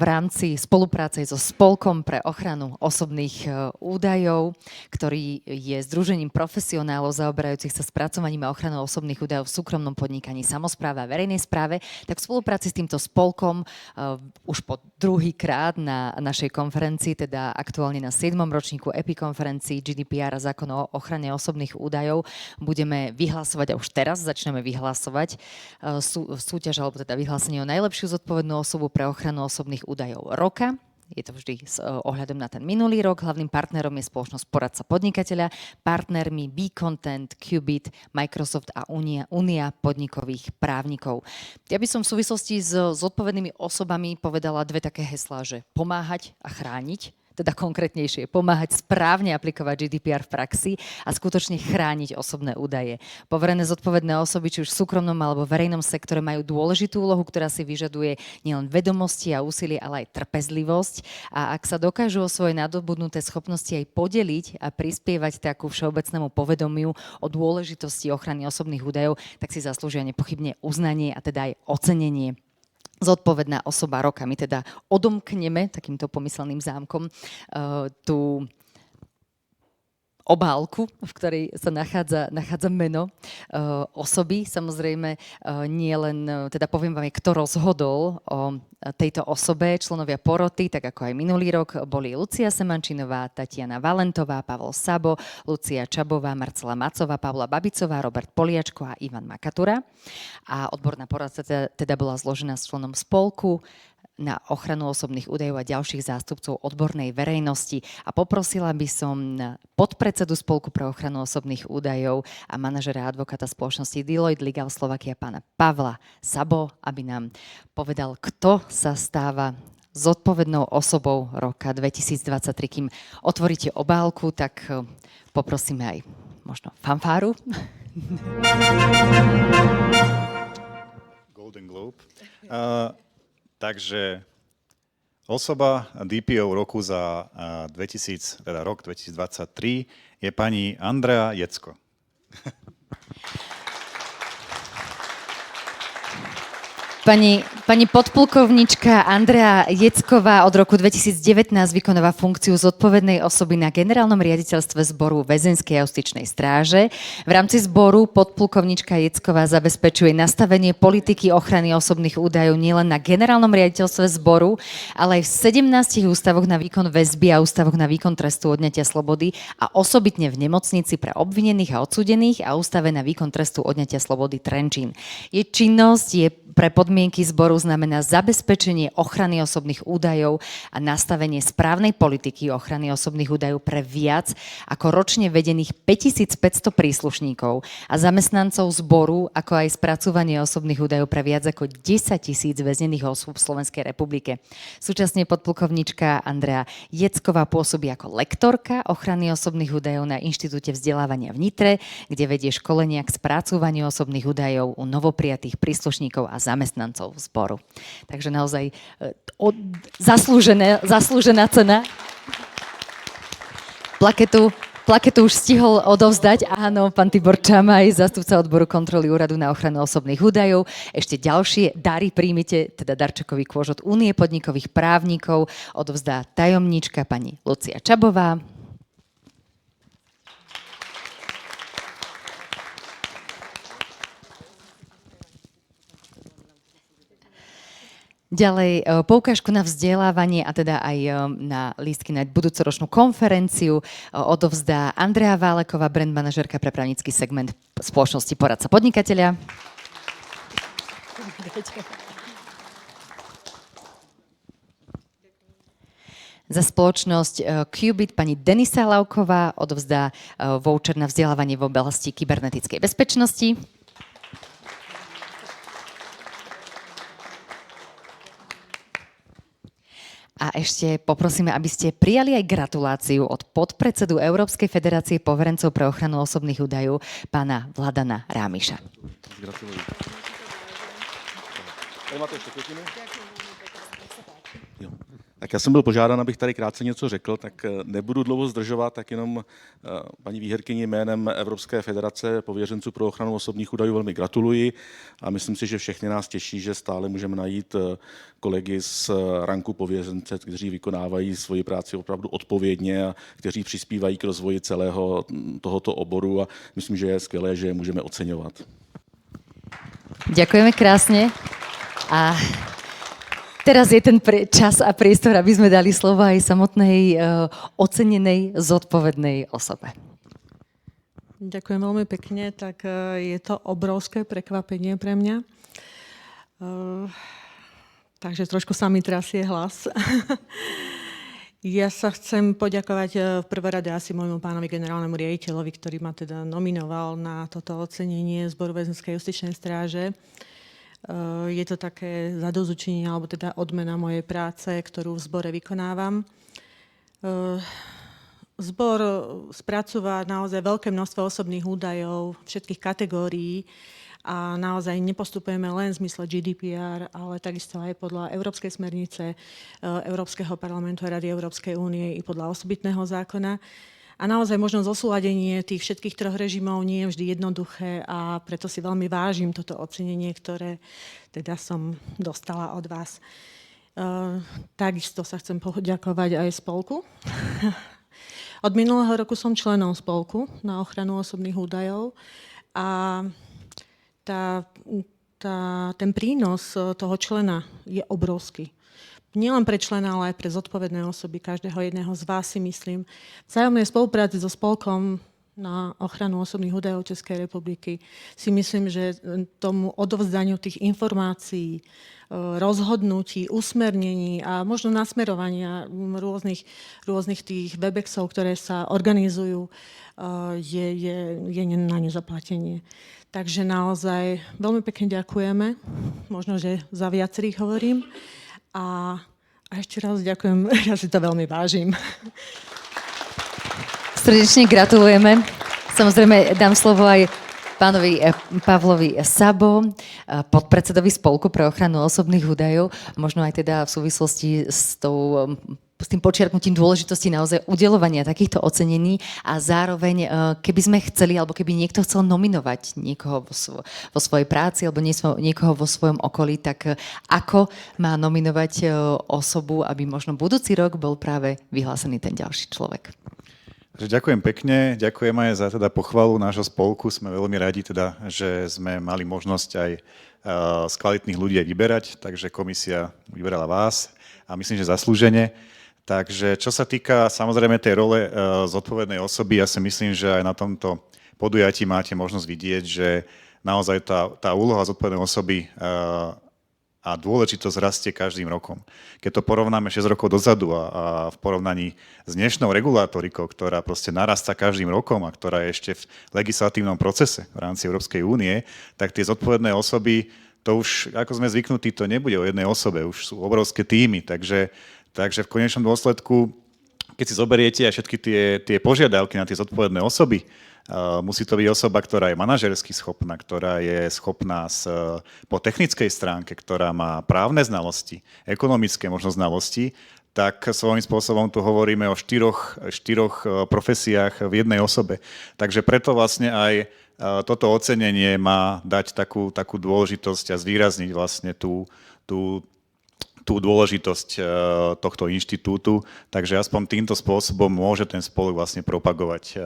rámci spolupráce so Spolkom pre ochranu osobných údajov, ktorý je združením profesionálov zaoberajúcich sa spracovaním a ochranou osobných údajov v súkromnom podnikaní, samospráve a verejnej správe, tak v spolupráci s týmto spolkom už po druhýkrát na našej konferencii, teda aktuálne na 7. ročníku EPI konferencii GDPR a zákon o ochrane osobných údajov, budeme vyhlasovať, a už teraz začneme vyhlasovať súťaž, alebo teda vyhlásenie o najlepšiu zodpovednú osobu pre ochranu osobných údajov roka. Je to vždy s ohľadom na ten minulý rok. Hlavným partnerom je spoločnosť Poradca podnikateľa, partnermi B-Content, Qubit, Microsoft a Únia podnikových právnikov. Ja by som v súvislosti s zodpovednými osobami povedala dve také heslá, že pomáhať a chrániť. Teda konkrétnejšie, pomáhať správne aplikovať GDPR v praxi a skutočne chrániť osobné údaje. Poverené zodpovedné osoby, či už v súkromnom alebo verejnom sektore, majú dôležitú úlohu, ktorá si vyžaduje nielen vedomosti a úsilie, ale aj trpezlivosť. A ak sa dokážu o svoje nadobudnuté schopnosti aj podeliť a prispievať takú všeobecnému povedomiu o dôležitosti ochrany osobných údajov, tak si zaslúžia nepochybne uznanie a teda aj ocenenie. Zodpovedná osoba roka. My teda odomkneme takýmto pomyselným zámkom tú obálku, v ktorej sa nachádza meno osoby. Samozrejme, nie len, teda poviem vám, kto rozhodol o tejto osobe. Členovia poroty, tak ako aj minulý rok, boli Lucia Semančinová, Tatiana Valentová, Pavol Sabo, Lucia Čabová, Marcela Macová, Pavla Babicová, Robert Poliačko a Ivan Makatura. A odborná poradca teda bola zložená z členom spolku na ochranu osobných údajov a ďalších zástupcov odbornej verejnosti. A poprosila by som podpredsedu Spolku pre ochranu osobných údajov a manažera advokáta spoločnosti Deloitte Legal Slovakia pána Pavla Sabo, aby nám povedal, kto sa stáva zodpovednou osobou roka 2023. Kým otvoríte obálku, tak poprosíme aj možno fanfáru. Golden Globe. Takže osoba DPO roku za rok 2023 je pani Andrea Jecko. Pani podplukovnička Andrea Jecková od roku 2019 vykonáva funkciu zodpovednej osoby na generálnom riaditeľstve zboru väzenskej a justičnej stráže. V rámci zboru podplukovnička Jecková zabezpečuje nastavenie politiky ochrany osobných údajov nielen na generálnom riaditeľstve zboru, ale aj v 17 ústavoch na výkon väzby a ústavoch na výkon trestu odňatia slobody a osobitne v nemocnici pre obvinených a odsúdených a ústave na výkon trestu odňatia slobody Trenčín. Jej činnosť je pre podmienky zboru znamená zabezpečenie ochrany osobných údajov a nastavenie správnej politiky ochrany osobných údajov pre viac ako ročne vedených 5500 príslušníkov a zamestnancov zboru, ako aj spracúvanie osobných údajov pre viac ako 10 000 väznených osôb v Slovenskej republike. Súčasne podplukovnička Andrea Jecková pôsobí ako lektorka ochrany osobných údajov na Inštitúte vzdelávania v Nitre, kde vedie školenia k spracúvaniu osobných údajov u novoprijatých príslušníkov a zamestnancov zboru. Takže naozaj zaslúžená cena. Plaketu už stihol odovzdať, áno, pán Tibor Čamaj, zástupca odboru kontroly Úradu na ochranu osobných údajov. Ešte ďalšie dary príjmite, teda darčekový kôž od Únie podnikových právnikov, odovzdá tajomníčka pani Lucia Čabová. Ďalej poukážku na vzdelávanie a teda aj na lístky na budúcoročnú konferenciu odovzdá Andrea Váleková, brand manažérka pre právnický segment spoločnosti Poradca podnikateľa. Za spoločnosť Qubit pani Denisa Lauková odovzdá voucher na vzdelávanie v oblasti kybernetickej bezpečnosti. A ešte poprosíme, aby ste prijali aj gratuláciu od podpredsedu Európskej federácie poverencov pre ochranu osobných údajov, pána Vladana Rámiša. Gratulujem. Máte ešte kvetiny? Tak Já jsem byl požádán, abych tady krátce něco řekl, tak nebudu dlouho zdržovat, tak jenom paní výherkyni jménem Evropské federace pověřenců pro ochranu osobních údajů velmi gratuluji a myslím si, že všechny nás těší, že stále můžeme najít kolegy z ranku pověřence, kteří vykonávají svoji práci opravdu odpovědně a kteří přispívají k rozvoji celého tohoto oboru a myslím, že je skvělé, že je můžeme oceňovat. Ďakujeme krásne. A teraz je ten čas a priestor, aby sme dali slovo aj samotnej ocenenej, zodpovednej osobe. Ďakujem veľmi pekne, tak je to obrovské prekvapenie pre mňa. Takže trošku sa mi trasie hlas. Ja sa chcem poďakovať v prvé rade asi môjmu pánovi generálnemu riaditeľovi, ktorý ma teda nominoval na toto ocenenie Zboru väzenskej justičnej stráže. Je to také zadozučinenie, alebo teda odmena mojej práce, ktorú v zbore vykonávam. Zbor spracúva naozaj veľké množstvo osobných údajov všetkých kategórií a naozaj nepostupujeme len v zmysle GDPR, ale takisto aj podľa Európskej smernice, Európskeho parlamentu a Rady Európskej únie i podľa osobitného zákona. A naozaj možno zosúladenie tých všetkých troch režimov nie je vždy jednoduché a preto si veľmi vážim toto ocenenie, ktoré teda som dostala od vás. Takisto sa chcem poďakovať aj spolku. Od minulého roku som členom spolku na ochranu osobných údajov a ten prínos toho člena je obrovský. Nielen pre člena, ale aj pre zodpovedné osoby, každého jedného z vás si myslím. Vzájomnej spolupráci so spolkom na ochranu osobných údajov Českej republiky si myslím, že tomu odovzdaniu tých informácií, rozhodnutí, usmernení a možno nasmerovania rôznych tých webexov, ktoré sa organizujú, je na nezaplatenie. Takže naozaj veľmi pekne ďakujeme. Možno, že za viacerých hovorím. A ešte raz ďakujem, ja si to veľmi vážim. Srdečne gratulujeme. Samozrejme, dám slovo aj pánovi Pavlovi Sabo, podpredsedovi Spolku pre ochranu osobných údajov. Možno aj teda v súvislosti s tým počiarknutím dôležitosti naozaj udeľovania takýchto ocenení a zároveň, keby sme chceli, alebo keby niekto chcel nominovať niekoho vo svojej práci alebo niekoho vo svojom okolí, tak ako má nominovať osobu, aby možno budúci rok bol práve vyhlásený ten ďalší človek? Ďakujem pekne, ďakujem aj za teda pochvalu nášho spolku. Sme veľmi radi teda, že sme mali možnosť aj z kvalitných ľudí aj vyberať, takže komisia vyberala vás a myslím, že zaslúžene. Takže čo sa týka samozrejme tej role zodpovednej osoby, ja si myslím, že aj na tomto podujatí máte možnosť vidieť, že naozaj tá úloha zodpovednej osoby a dôležitosť rastie každým rokom. Keď to porovnáme 6 rokov dozadu a v porovnaní s dnešnou regulátorikou, ktorá proste narastá každým rokom a ktorá je ešte v legislatívnom procese v rámci Európskej únie, tak tie zodpovedné osoby, to už, ako sme zvyknutí, to nebude o jednej osobe, už sú obrovské týmy, takže v konečnom dôsledku, keď si zoberiete aj všetky tie požiadavky na tie zodpovedné osoby, musí to byť osoba, ktorá je manažersky schopná, ktorá je schopná po technickej stránke, ktorá má právne znalosti, ekonomické možno znalosti, tak svojím spôsobom tu hovoríme o štyroch profesiách v jednej osobe. Takže preto vlastne aj toto ocenenie má dať takú dôležitosť a zvýrazniť vlastne tú dôležitosť tohto inštitútu, takže aspoň týmto spôsobom môže ten spolok vlastne propagovať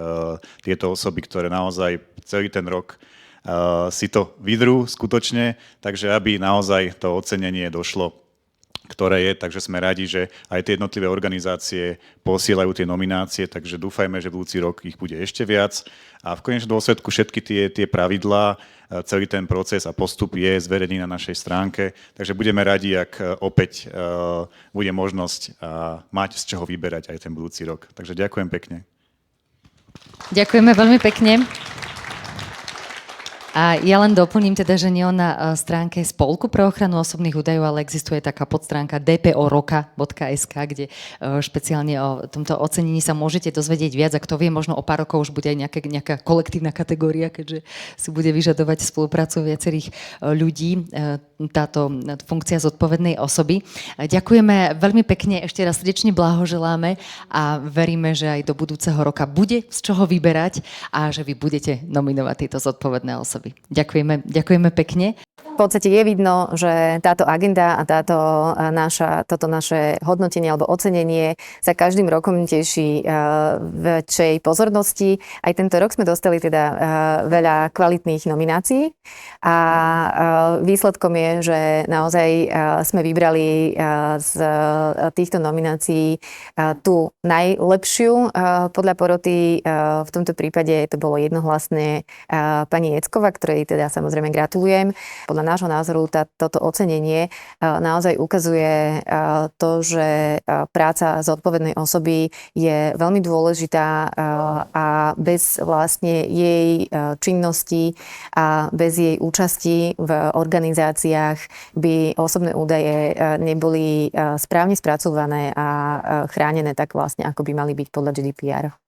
tieto osoby, ktoré naozaj celý ten rok si to vydrú skutočne, takže aby naozaj to ocenenie došlo, ktoré je, takže sme radi, že aj tie jednotlivé organizácie posielajú tie nominácie, takže dúfajme, že budúci rok ich bude ešte viac a v konečnom dôsledku všetky tie pravidlá, celý ten proces a postup je zverejnený na našej stránke, takže budeme radi, ak opäť bude možnosť mať z čoho vyberať aj ten budúci rok. Takže ďakujem pekne. Ďakujeme veľmi pekne. A ja len doplním teda, že nie na stránke Spolku pre ochranu osobných údajov, ale existuje taká podstránka dporoka.sk, kde špeciálne o tomto ocenení sa môžete dozvedieť viac a kto vie, možno o pár rokov už bude aj nejaká kolektívna kategória, keďže si bude vyžadovať spoluprácu viacerých ľudí. táto funkcia zodpovednej osoby. Ďakujeme veľmi pekne, ešte raz srdečne blahoželáme a veríme, že aj do budúceho roka bude z čoho vyberať a že vy budete nominovať tieto zodpovedné osoby. Ďakujeme pekne. V podstate je vidno, že táto agenda a toto naše hodnotenie alebo ocenenie sa každým rokom teší väčšej pozornosti. Aj tento rok sme dostali teda veľa kvalitných nominácií a výsledkom je, že naozaj sme vybrali z týchto nominácií tú najlepšiu podľa poroty. V tomto prípade to bolo jednohlasné pani Jecková, ktorej teda samozrejme gratulujem. Podľa nášho názoru toto ocenenie naozaj ukazuje to, že práca zodpovednej osoby je veľmi dôležitá a bez vlastne jej činnosti a bez jej účasti v organizáciách by osobné údaje neboli správne spracované a chránené tak vlastne, ako by mali byť podľa GDPR.